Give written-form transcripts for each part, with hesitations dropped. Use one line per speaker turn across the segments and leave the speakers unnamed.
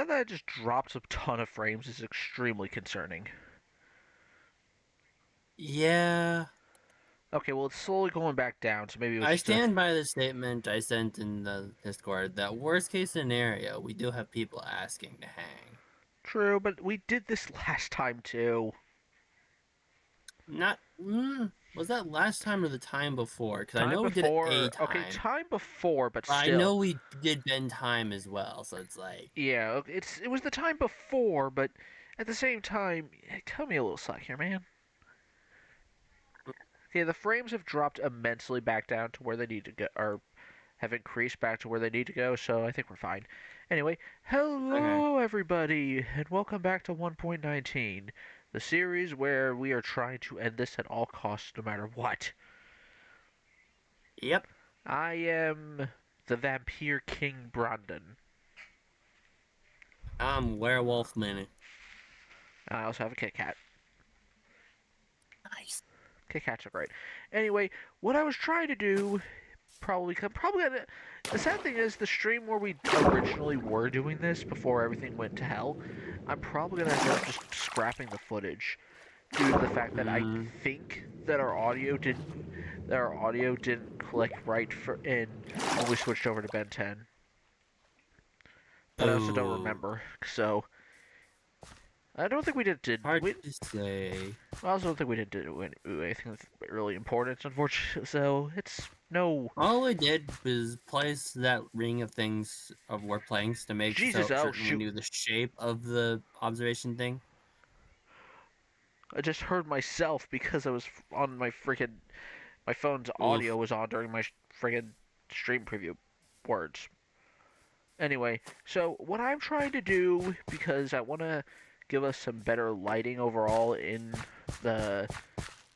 fact that it just drops a ton of frames is extremely concerning.
Yeah,
Okay, well, it's slowly going back down, so maybe it was
I
just a...
stand by the statement I sent in the Discord that worst case scenario, we do have people asking to hang.
True, but we did this last time too.
Not, was that last time or the time before? Because I
Time
know we did it a
before... Okay,
time,
time before, but
but I
still.
know we did bend time as well, so it's like,
Yeah, it was the time before, but at the same time, cut me a little slack here, man. Okay, the frames have dropped immensely back down to where they need to go, or have increased back to where they need to go, so I think we're fine. Anyway,
okay.
hello everybody, and welcome back to 1.19, the series where we are trying to end this at all costs no matter what.
Yep,
I am the Vampire King Brandon.
I'm Werewolf Minute.
I also have a Kit Kat.
Nice.
Kit Kats are great. Anyway, what I was trying to do probably gonna, the sad thing is the stream where we originally were doing this before everything went to hell, I'm probably gonna end up just scrapping the footage due to the fact that I
Mm,
think that our audio didn't click right for in when we switched over to Ben 10. But I also don't
oh,
remember, so I don't think we did
hard
we
to say.
I also don't think we didn't do anything really important, unfortunately. So it's no...
All we did was place that ring of things of war planks to make
Jesus,
so
oh
certain we
shoot.
knew the shape of the observation thing.
I just heard myself because I was on my phone's audio
Oof.
was on during my friggin' stream preview words. Anyway, so what I'm trying to do, because I want to give us some better lighting overall in the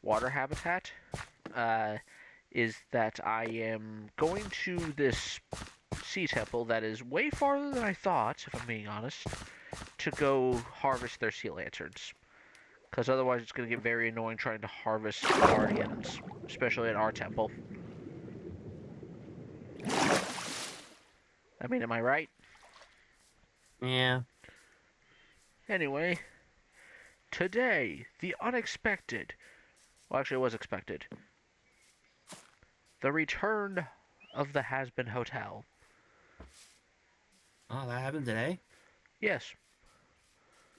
water habitat, uh, is that I am going to this sea temple that is way farther than I thought, if I'm being honest, to go harvest their sea lanterns. Because otherwise it's going to get very annoying trying to harvest guardians, especially at our temple. I mean, am I right?
Yeah.
Anyway, today, the unexpected. Well, actually, it was expected. The return of the Has-Been Hotel.
Oh, that happened today?
Yes.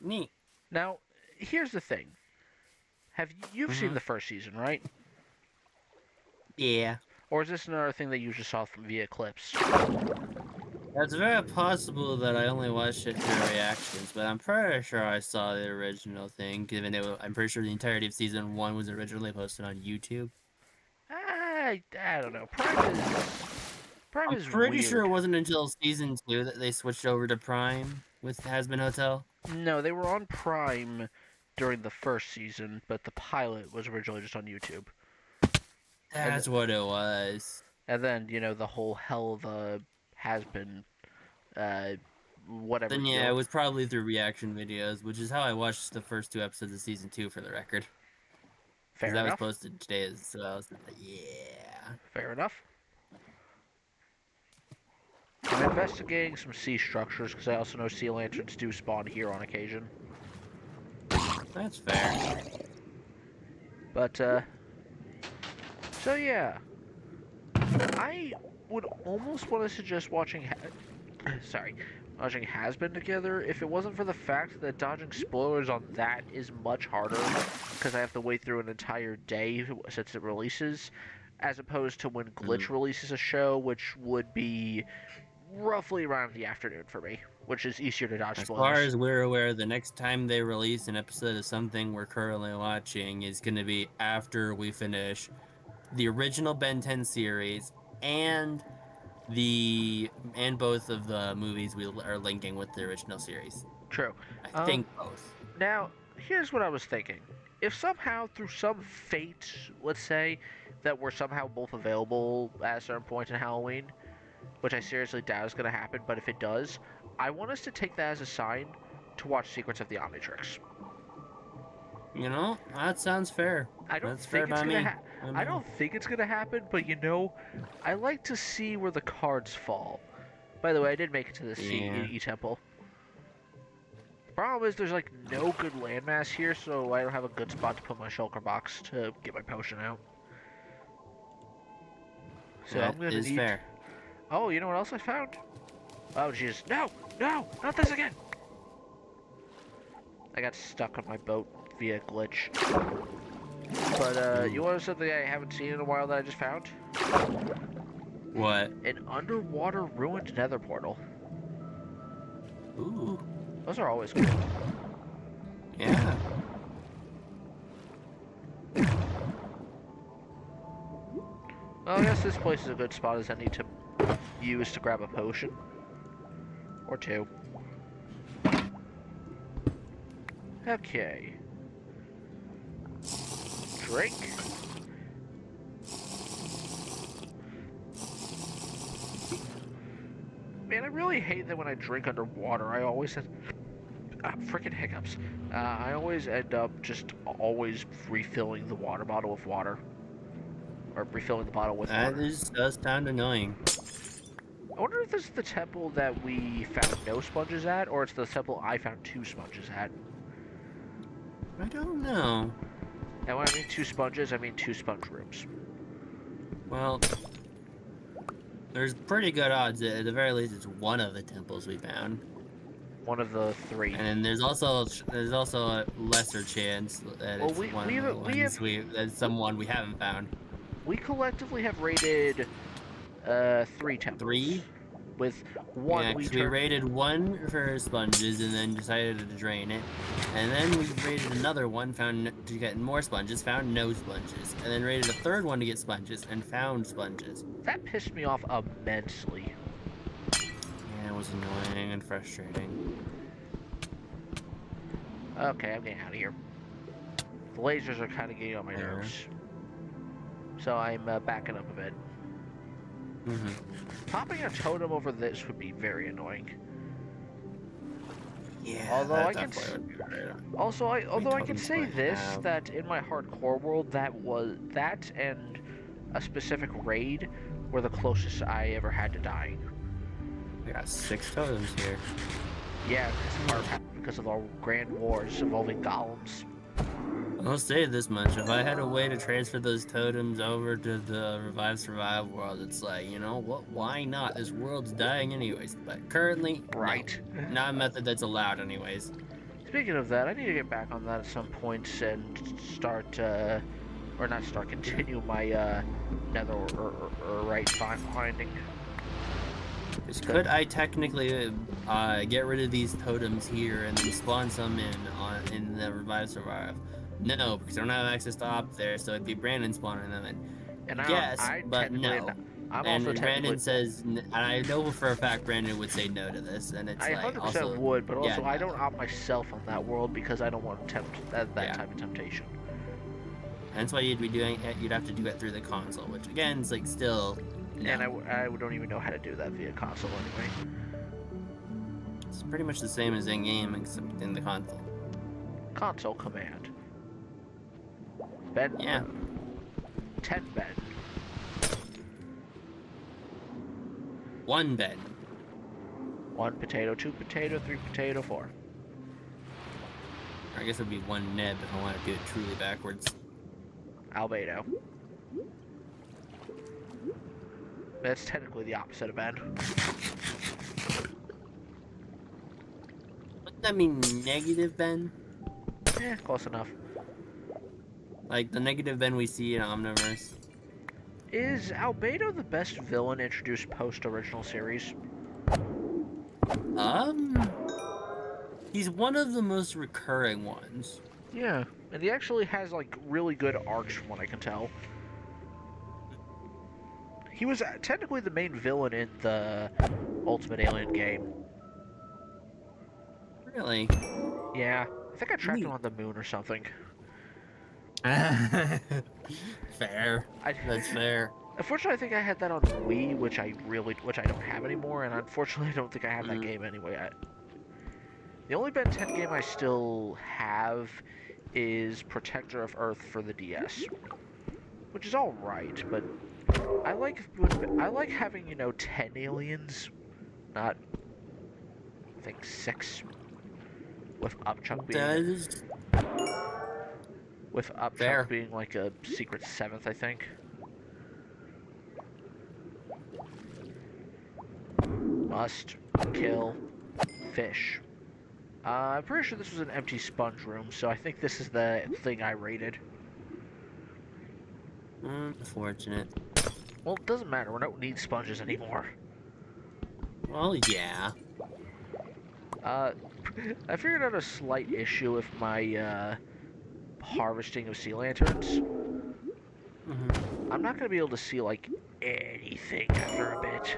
Neat.
Now, here's the thing. You've seen
Mm-hmm.
the first season, right?
Yeah.
Or is this another thing that you just saw from via clips?
It's very possible that I only watched it through reactions, but I'm pretty sure I saw the original thing, given I'm pretty sure the entirety of season one was originally posted on YouTube.
I don't know. Prime
I'm
is
pretty sure it
weird.
wasn't until season two that they switched over to Prime with Has Been Hotel.
No, they were on Prime during the first season, but the pilot was originally just on YouTube. And
That's what it was.
and then the whole hell of a has been uh whatever
Then yeah, it
deal.
was probably through reaction videos, which is how I watched the first two episodes of season two for the record. Because
Fair
that was
enough.
posted today as well. I was like, yeah.
Fair enough. I'm investigating some sea structures because I also know sea lanterns do spawn here on occasion.
That's fair.
But so yeah, I would almost want to suggest sorry, watching Has Been together if it wasn't for the fact that dodging spoilers on that is much harder because I have to wait through an entire day since it releases, as opposed to when Glitch
Mm.
releases a show, which would be roughly around the afternoon for me, which is easier to dodge
As far
spoilers.
as we're aware, the next time they release an episode of something we're currently watching is going to be after we finish the original Ben 10 series and both of the movies we are linking with the original series.
True.
I
Um,
think both.
Now, here's what I was thinking. If somehow, through some fate, let's say, that we're somehow both available at a certain point in Halloween, which I seriously doubt is going to happen, but if it does, I want us to take that as a sign to watch Secrets of the Omnitrix.
You know, that sounds fair.
I don't
That's fair
think it's
by
gonna
me. By
I
me.
don't think it's gonna happen, but I like to see where the cards fall. By the way, I did make it to the
Yeah.
CE temple. Problem is, there's like no good landmass here, so I don't have a good spot to put my shulker box to get my potion out. So
That
I'm gonna
is
need.
fair.
Oh, you know what else I found? Oh, jeez. No! No! Not this again! I got stuck on my boat via glitch. But, you want something I haven't seen in a while that I just found?
What?
An underwater ruined nether portal.
Ooh.
Those are always cool.
Yeah.
Well, I guess this place is a good spot as any to use to grab a potion. Or two. Okay. Drink. Man, I really hate that when I drink underwater, I always have freaking hiccups. I always end up just always refilling the water bottle with water. Or refilling the bottle with
That
water.
does sound annoying.
I wonder if this is the temple that we found no sponges at, or it's the temple I found 2 sponges at.
I don't know.
And when I mean 2 sponges, I mean 2 sponge rooms.
Well, there's pretty good odds that at the very least it's one of the temples we found.
One of the 3.
And then there's also a lesser chance that
Well,
it's
we
one of
have-
the
we
ones
have-
that's someone we haven't found.
We collectively have raided 3 temples.
3?
With 1
Yeah,
we
'cause we
turned...
raided one for sponges and then decided to drain it. And then we raided another one, found to get more sponges, found no sponges. And then raided a third one to get sponges and found sponges.
That pissed me off immensely.
Yeah, it was annoying and frustrating.
Okay, I'm getting out of here. The lasers are kind of getting on my
Yeah.
nerves. So I'm backing up a bit. Popping a totem over this would be very annoying.
Yeah,
Although
that
I can
definitely would be right.
Also, although I can
totems
say
might
this,
have.
that in my hardcore world, that and a specific raid were the closest I ever had to dying.
I got 6 totems here.
Yeah, because of our grand wars involving golems.
I'll say this much, if I had a way to transfer those totems over to the Revive Survive world, it's like, you know, what? Why not? This world's dying anyways. But currently,
Right.
no. Not a method that's allowed anyways.
Speaking of that, I need to get back on that at some point and start, or not start, continue my, nether or right finding.
Could I technically get rid of these totems here and then spawn some in the Revive Survive? No, because I don't have access to op there, so it'd be Brandon spawning them in.
And
Yes,
I
but
technically,
no.
I'm
And
also
Brandon
technically,
says, and I know for a fact Brandon would say no to this, and it's
I
like
100%
also
would, but also
yeah,
I
no.
don't opt myself on that world because I don't want to tempt that
Yeah.
type of temptation.
That's why you'd be doing it. You'd have to do it through the console, which again is like still. No.
And I don't even know how to do that via console anyway.
It's pretty much the same as in game, except in the console.
Console command. Ben.
Yeah.
10 Ben.
1 bed.
1 potato, 2 potato, 3 potato, 4.
Or I guess it'd be 1 neb if I want to do it truly backwards.
Albedo. That's technically the opposite of Ben.
Wouldn't that mean negative Ben?
Yeah, close enough.
Like the negative Ben we see in Omniverse.
Is Albedo the best villain introduced post-original series?
He's one of the most recurring ones.
Yeah, and he actually has, like, really good arcs from what I can tell. He was technically the main villain in the Ultimate Alien game.
Really?
Yeah, I think I tracked him on the moon or something.
Fair. That's fair.
Unfortunately, I think I had that on Wii, which I don't have anymore, and unfortunately, I don't think I have that game anyway. The only Ben 10 game I still have is Protector of Earth for the DS, which is all right, but I like having 10 aliens, not I think 6. with
Does
Upchuck
fair.
being like a secret seventh, I think. Must kill fish. I'm pretty sure this was an empty sponge room, so I think this is the thing I rated.
Unfortunate.
Well, it doesn't matter. We don't need sponges anymore.
Well, yeah.
Uh, I figured out a slight issue with my harvesting of sea lanterns. I'm not gonna be able to see like anything after a bit.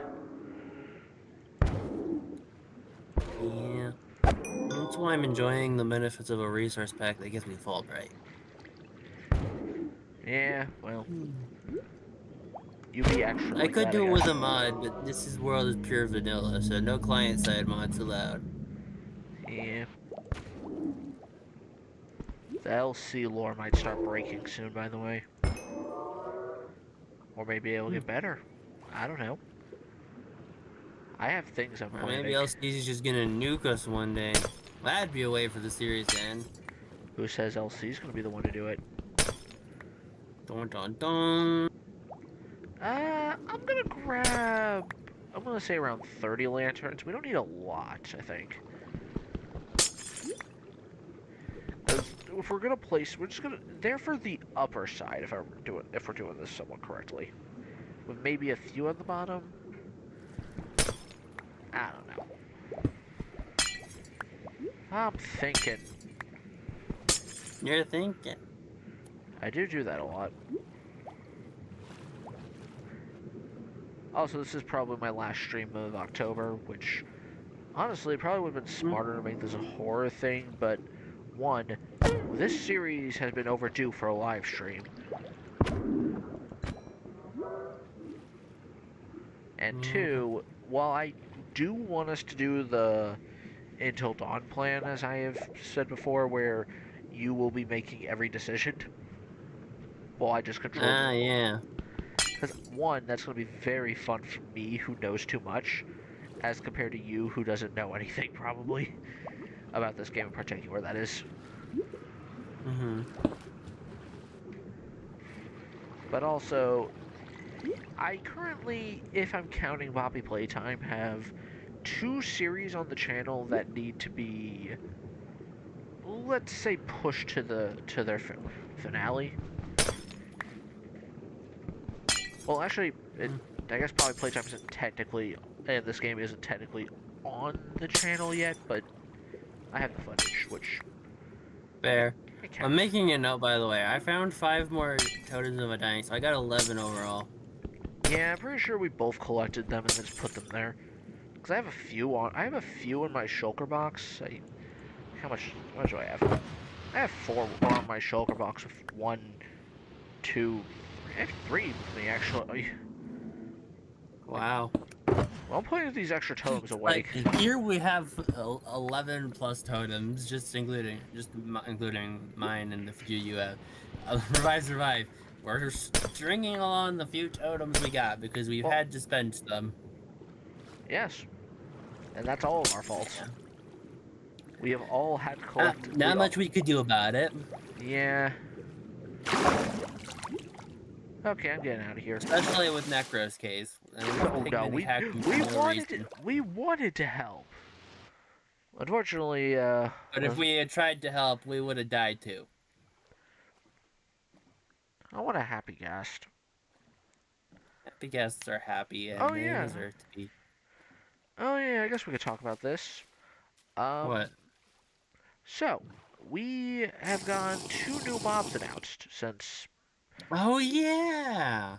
Yeah. That's why I'm enjoying the benefits of a resource pack that gives me fall bright.
Yeah, well, you be extra
I
like
could
that, I
do it with
guess.
a mod, but this world is pure vanilla, so no client-side mods allowed.
Yeah. The LC lore might start breaking soon, by the way. Or maybe it'll get better. I don't know. I have things I'm
Or maybe
planning.
LCD is just gonna nuke us one day. That'd be a way for the series to end.
Who says LC's gonna be the one to do it?
Dun dun dun.
I'm gonna grab... I'm gonna say around 30 lanterns. We don't need a lot, I think. 'Cause if we're gonna place... We're just gonna... They're for the upper side, if we're doing this somewhat correctly. With maybe a few on the bottom. I don't know. I'm thinking.
You're thinking.
I do that a lot. Also, this is probably my last stream of October, which honestly probably would have been smarter to make this a horror thing, but one, this series has been overdue for a live stream. And two, while I do want us to do the Until Dawn plan, as I have said before, where you will be making every decision while I just control
Ah,
them.
yeah.
Because one, that's going to be very fun for me, who knows too much, as compared to you, who doesn't know anything, probably, about this game in particular, that is. But also, I currently, if I'm counting Bobby Playtime, have 2 series on the channel that need to be, let's say, pushed to their finale. Well, actually, I guess Bobby Playtime isn't technically, and this game isn't technically on the channel yet, but I have the footage, which...
Fair. I'm making a note, by the way. I found 5 more Totems of a Dying, so I got 11 overall.
Yeah, I'm pretty sure we both collected them and then just put them there. Because I have a few in my shulker box. How much do I have? I have 4 on my shulker box with 1, 2, I have 3 with me, actually.
Wow.
Well, I'm putting these extra totems away.
Like, here we have 11 plus totems, just including mine and the few you have. Survive. We're stringing along the few totems we got because we've had to spend them.
Yes. And that's all of our faults. Yeah. We have all had to collect...
Not much we could do about it.
Yeah. Okay, I'm getting out of here.
Especially with Necro's case.
Oh no, we wanted to help. Unfortunately,
But if we had tried to help, we would have died too.
I want a happy guest.
Happy guests are happy, and
oh,
they
yeah.
deserve to be.
Oh yeah, I guess we could talk about this.
What?
So, we have gotten 2 new mobs announced since...
Oh yeah!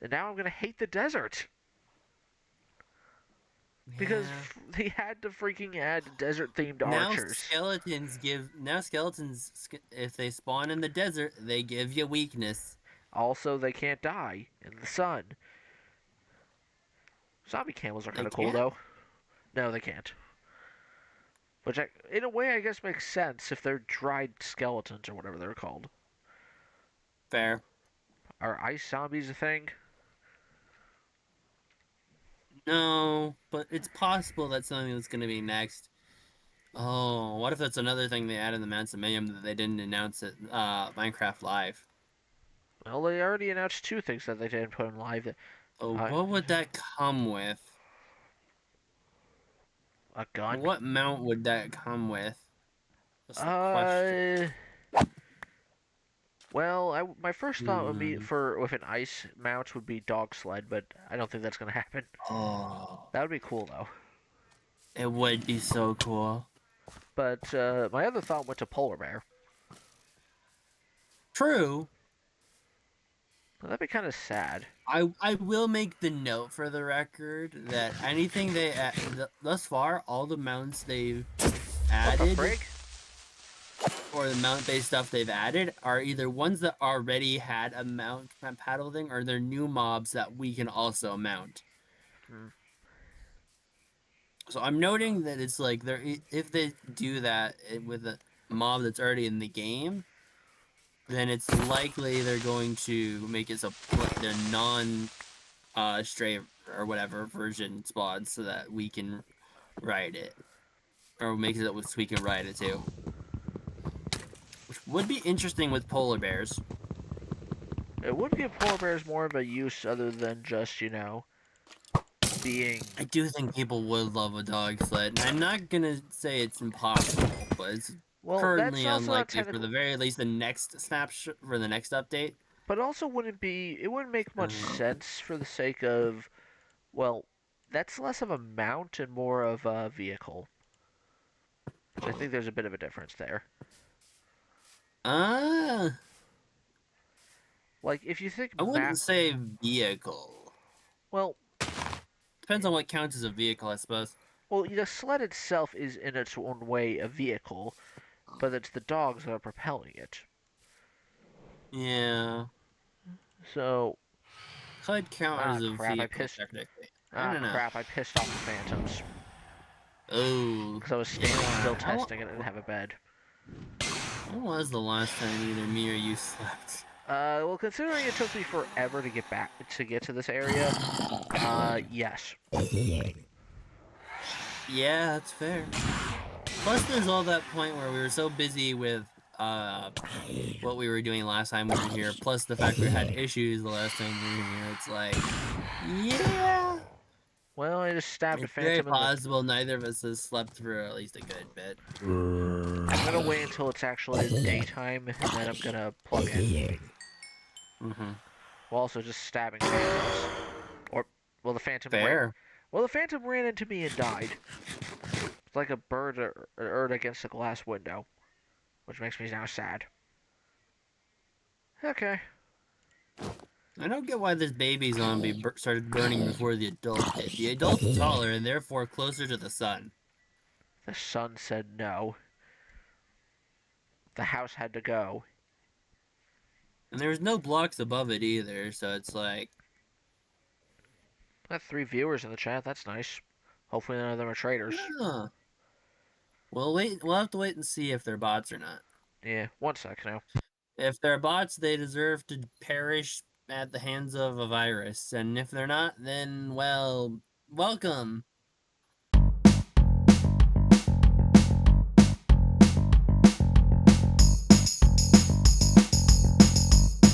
And now I'm gonna hate the desert. Because they had to freaking add desert-themed archers.
Now skeletons, if they spawn in the desert, they give you weakness.
Also, they can't die in the sun. Zombie camels are kind of cool, though. No, they can't. Which, in a way, I guess makes sense if they're dried skeletons or whatever they're called.
Fair.
Are ice zombies a thing?
No, but it's possible that's something that's going to be next. Oh, what if that's another thing they added in the Mounts of Mayhem that they didn't announce at Minecraft Live?
Well, they already announced two things that they didn't put in live.
Oh,
Uh,
what would that come with?
a gun.
What mount would that come with? That's the question.
Uh, well, my first thought would be
Hmm.
for with an ice mount would be dog sled, but I don't think that's gonna happen.
Oh,
That would be cool though.
it would be so cool.
But my other thought went to polar bear.
True.
Well, that'd be kind of sad.
I will make the note for the record that anything they thus far, all the mounts they've
What the
added
frig?
or the mount based stuff they've added are either ones that already had a mount paddle thing or they're new mobs that we can also mount.
Hmm.
So I'm noting that it's like if they do that with a mob that's already in the game, then it's likely they're going to make it so the non stray or whatever version spawns so that we can ride it. Or make it so we can ride it too. Which would be interesting with polar bears.
It would give polar bears more of a use other than just being.
I do think people would love a dog sled. And I'm not gonna say it's impossible, but it's
Well,
currently
that's also not
unlikely for
technical.
the very least the next snapshot for the next update.
But also wouldn't be. It wouldn't make much
Uh,
sense for the sake of. Well, that's less of a mount and more of a vehicle. Which I think there's a bit of a difference there.
uh
Like if you think
I wouldn't say vehicle.
well,
Depends on what counts as a vehicle, I suppose.
well, the sled itself is in its own way a vehicle, but it's the dogs that are propelling it.
Yeah.
So,
Could count
ah
as a
crap,
vehicle, technically. I
ah
don't know.
crap, I pissed off the phantoms
Oh.
because I was standing
Yeah.
still testing and I didn't have a bed.
When was the last time either me or you slept?
Well, considering it took me forever to get to this area, yes.
Yeah, that's fair. Plus, there's all that point where we were so busy with what we were doing last time we were here. Plus, the fact we had issues the last time we were here. It's like, yeah.
Well, I just stabbed a
It's very
phantom in the.
possible neither of us has slept through at least a good bit.
I'm gonna wait until it's actually daytime, and then I'm gonna plug in.
Mm-hmm.
While also just stabbing phantoms. Or, well, the phantom
Fair.
Well, the phantom ran into me and died. It's like a bird or against a glass window, which makes me now sad. Okay.
I don't get why this baby zombie started burning before the adult did. The adult's taller and therefore closer to the sun.
The sun said no. The house had to go.
And there was no blocks above it either, so it's like,
Got 3 viewers in the chat. That's nice. Hopefully none of them are traitors.
huh. We'll have to wait and see if they're bots or not.
Yeah, 1 sec now.
If they're bots, they deserve to perish at the hands of a virus. And if they're not, then, well, welcome.